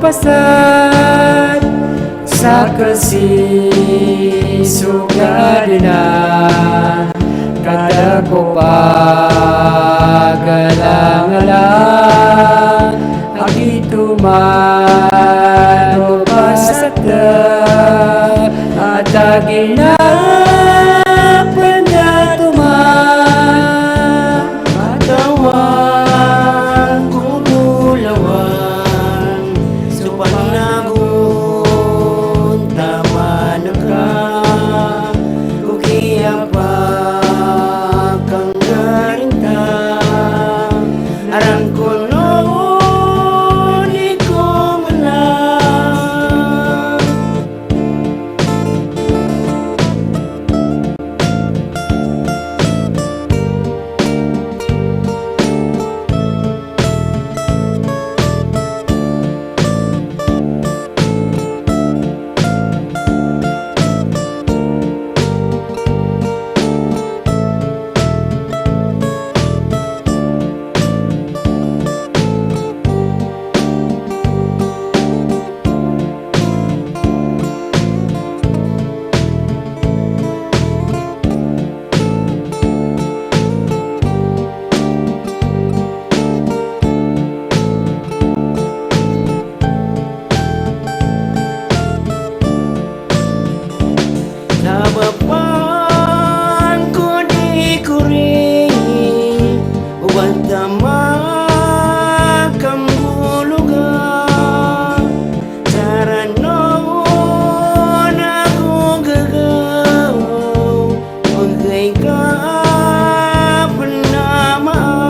pasad sa kasisuganan. Kada ko pagalang-alang agituman o pasada at aginapan na tuman. Katawan kumulawan supanagun tama na ka kukiya pa kang garinta arang kuno di ko menang. Nabapan ko di ko rin uwan tama kang hulugan saranon ako gagaw pagkay ka panamaang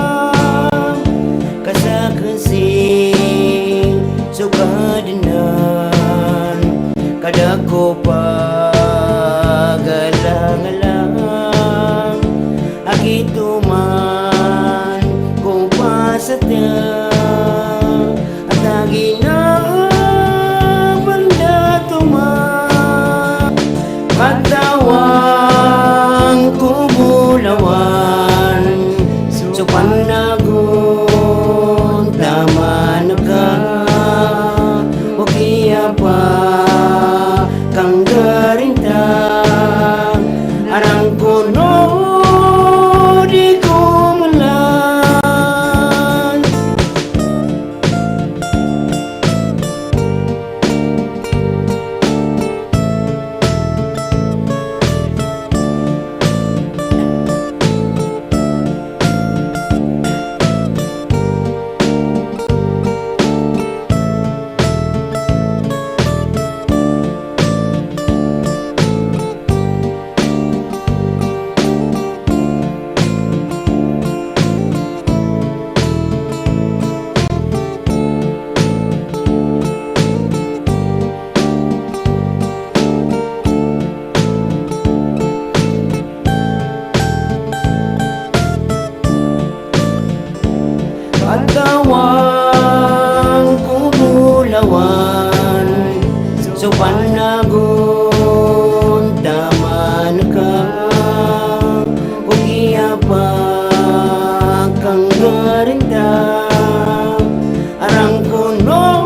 kasakasing sukadinan kada ko pa galang-alang agituman kung pasatya at aginapan na tuman. Katawang kumulawan supanagun tama na ka o kiya pa kang garinta arang kuno di ko menang. Katawang kumulawan supanagun tama na ka ugiya pa kang garinta arang kuno